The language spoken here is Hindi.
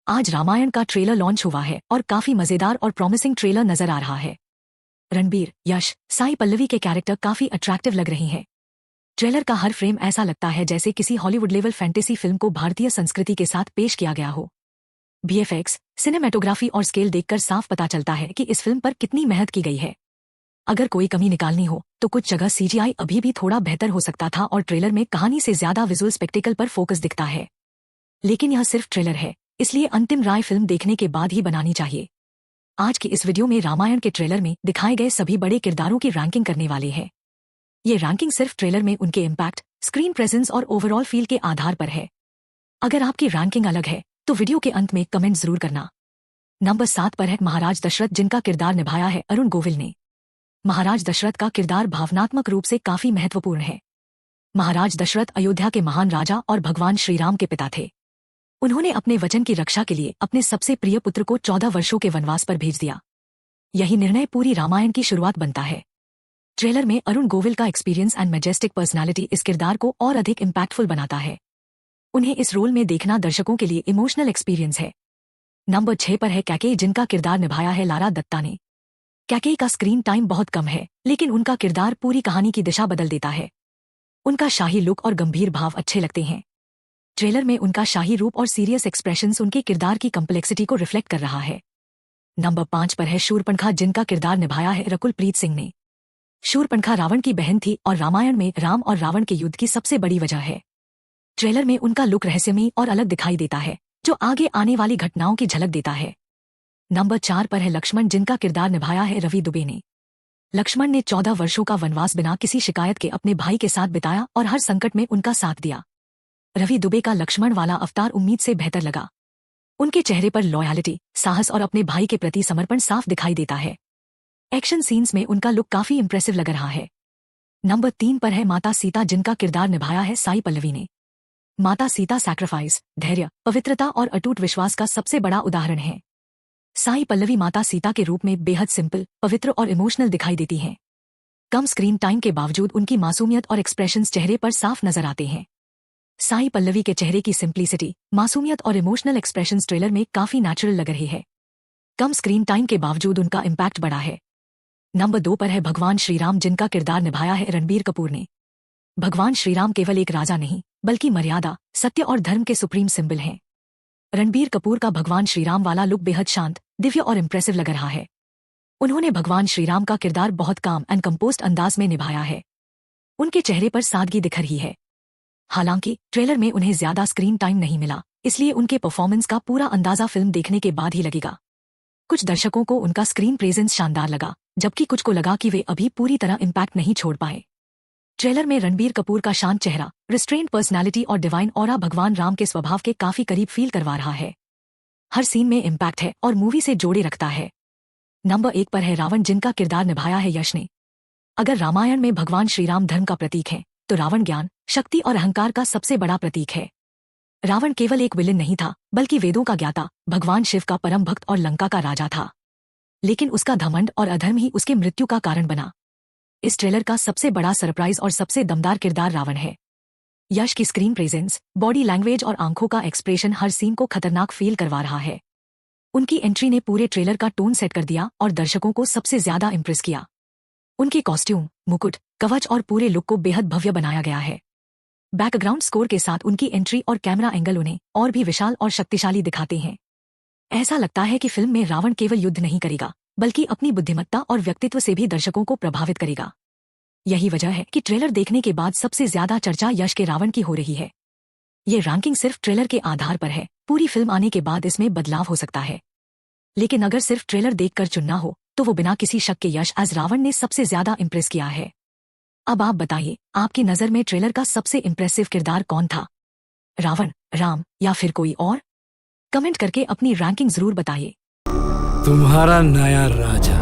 आज रामायण का ट्रेलर लॉन्च हुआ है और काफी मजेदार और प्रॉमिसिंग ट्रेलर नजर आ रहा है। रणबीर, यश, साई पल्लवी के कैरेक्टर काफी अट्रैक्टिव लग रही हैं। ट्रेलर का हर फ्रेम ऐसा लगता है जैसे किसी हॉलीवुड लेवल फैंटेसी फिल्म को भारतीय संस्कृति के साथ पेश किया गया हो। बीएफएक्स, सिनेमेटोग्राफी और स्केल देखकर साफ पता चलता है कि इस फिल्म पर कितनी मेहनत की गई है। अगर कोई कमी निकालनी हो तो कुछ जगह सीजीआई अभी भी थोड़ा बेहतर हो सकता था और ट्रेलर में कहानी से ज्यादा विजुअल स्पेक्टिकल पर फोकस दिखता है। लेकिन यह सिर्फ ट्रेलर है, इसलिए अंतिम राय फिल्म देखने के बाद ही बनानी चाहिए। आज की इस वीडियो में रामायण के ट्रेलर में दिखाए गए सभी बड़े किरदारों की रैंकिंग करने वाले हैं। ये रैंकिंग सिर्फ ट्रेलर में उनके इम्पैक्ट, स्क्रीन प्रेजेंस और ओवरऑल फील के आधार पर है। अगर आपकी रैंकिंग अलग है तो वीडियो के अंत में कमेंट जरूर करना। नंबर 7 पर है महाराज दशरथ, जिनका किरदार निभाया है अरुण गोविल ने। महाराज दशरथ का किरदार भावनात्मक रूप से काफी महत्वपूर्ण है। महाराज दशरथ अयोध्या के महान राजा और भगवान श्रीराम के पिता थे। उन्होंने अपने वचन की रक्षा के लिए अपने सबसे प्रिय पुत्र को 14 वर्षों के वनवास पर भेज दिया। यही निर्णय पूरी रामायण की शुरुआत बनता है। ट्रेलर में अरुण गोविल का एक्सपीरियंस एंड मैजेस्टिक पर्सनालिटी इस किरदार को और अधिक इम्पैक्टफुल बनाता है। उन्हें इस रोल में देखना दर्शकों के लिए इमोशनल एक्सपीरियंस है। नंबर 6 पर है कैकेयी, जिनका किरदार निभाया है लारा दत्ता ने। कैकेयी का स्क्रीन टाइम बहुत कम है, लेकिन उनका किरदार पूरी कहानी की दिशा बदल देता है। उनका शाही लुक और गंभीर भाव अच्छे लगते हैं। ट्रेलर में उनका शाही रूप और सीरियस एक्सप्रेशंस उनके किरदार की कम्प्लेक्सिटी को रिफ्लेक्ट कर रहा है। नंबर 5 पर है शूरपणखा, जिनका किरदार निभाया है रकुलप्रीत सिंह ने। शूरपणखा रावण की बहन थी और रामायण में राम और रावण के युद्ध की सबसे बड़ी वजह है। ट्रेलर में उनका लुक रहस्यमयी और अलग दिखाई देता है, जो आगे आने वाली घटनाओं की झलक देता है। नंबर 4 पर है लक्ष्मण, जिनका किरदार निभाया है रवि दुबे ने। लक्ष्मण ने 14 वर्षों का वनवास बिना किसी शिकायत के अपने भाई के साथ बिताया और हर संकट में उनका साथ दिया। रवि दुबे का लक्ष्मण वाला अवतार उम्मीद से बेहतर लगा। उनके चेहरे पर लॉयल्टी, साहस और अपने भाई के प्रति समर्पण साफ दिखाई देता है। एक्शन सीन्स में उनका लुक काफी इंप्रेसिव लग रहा है। नंबर 3 पर है माता सीता, जिनका किरदार निभाया है साई पल्लवी ने। माता सीता सैक्रिफाइस, धैर्य, पवित्रता और अटूट विश्वास का सबसे बड़ा उदाहरण है। साई पल्लवी माता सीता के रूप में बेहद सिंपल, पवित्र और इमोशनल दिखाई देती हैं। कम स्क्रीन टाइम के बावजूद उनकी मासूमियत और एक्सप्रेशंस चेहरे पर साफ नजर आते हैं। साई पल्लवी के चेहरे की सिंप्लिसिटी, मासूमियत और इमोशनल एक्सप्रेशंस ट्रेलर में काफी नेचुरल लग रही है। कम स्क्रीन टाइम के बावजूद उनका इम्पैक्ट बड़ा है। नंबर 2 पर है भगवान श्रीराम, जिनका किरदार निभाया है रणबीर कपूर ने। भगवान श्रीराम केवल एक राजा नहीं, बल्कि मर्यादा, सत्य और धर्म के सुप्रीम सिंबल हैं। रणबीर कपूर का भगवान श्रीराम वाला लुक बेहद शांत, दिव्य और इम्प्रेसिव लग रहा है। उन्होंने भगवान श्रीराम का किरदार बहुत काम एंड कंपोज्ड अंदाज में निभाया है। उनके चेहरे पर सादगी दिख रही है। हालांकि ट्रेलर में उन्हें ज्यादा स्क्रीन टाइम नहीं मिला, इसलिए उनके परफॉर्मेंस का पूरा अंदाजा फिल्म देखने के बाद ही लगेगा। कुछ दर्शकों को उनका स्क्रीन प्रेजेंस शानदार लगा, जबकि कुछ को लगा कि वे अभी पूरी तरह इम्पैक्ट नहीं छोड़ पाए। ट्रेलर में रणबीर कपूर का शांत चेहरा, रिस्ट्रेन्ड पर्सनालिटी और डिवाइन ऑरा भगवान राम के स्वभाव के काफी करीब फील करवा रहा है। हर सीन में इम्पैक्ट है और मूवी से जोड़े रखता है। नंबर 1 पर है रावण, जिनका किरदार निभाया है यश ने। अगर रामायण में भगवान श्रीराम धर्म का प्रतीक है, तो रावण ज्ञान, शक्ति और अहंकार का सबसे बड़ा प्रतीक है। रावण केवल एक विलेन नहीं था, बल्कि वेदों का ज्ञाता, भगवान शिव का परम भक्त और लंका का राजा था। लेकिन उसका घमंड और अधर्म ही उसके मृत्यु का कारण बना। इस ट्रेलर का सबसे बड़ा सरप्राइज और सबसे दमदार किरदार रावण है। यश की स्क्रीन प्रेजेंस, बॉडी लैंग्वेज और आंखों का एक्सप्रेशन हर सीन को खतरनाक फील करवा रहा है। उनकी एंट्री ने पूरे ट्रेलर का टोन सेट कर दिया और दर्शकों को सबसे ज्यादा इम्प्रेस किया। उनके कॉस्ट्यूम, मुकुट, कवच और पूरे लुक को बेहद भव्य बनाया गया है। बैकग्राउंड स्कोर के साथ उनकी एंट्री और कैमरा एंगल उन्हें और भी विशाल और शक्तिशाली दिखाते हैं। ऐसा लगता है कि फिल्म में रावण केवल युद्ध नहीं करेगा, बल्कि अपनी बुद्धिमत्ता और व्यक्तित्व से भी दर्शकों को प्रभावित करेगा। यही वजह है कि ट्रेलर देखने के बाद सबसे ज्यादा चर्चा यश के रावण की हो रही है। ये रैंकिंग सिर्फ ट्रेलर के आधार पर है, पूरी फिल्म आने के बाद इसमें बदलाव हो सकता है। लेकिन अगर सिर्फ ट्रेलर देखकर चुनना हो तो वो बिना किसी शक के यश एज रावण ने सबसे ज्यादा इम्प्रेस किया है। अब आप बताइए, आपकी नजर में ट्रेलर का सबसे इम्प्रेसिव किरदार कौन था? रावण, राम या फिर कोई और? कमेंट करके अपनी रैंकिंग जरूर बताइए। तुम्हारा नया राजा।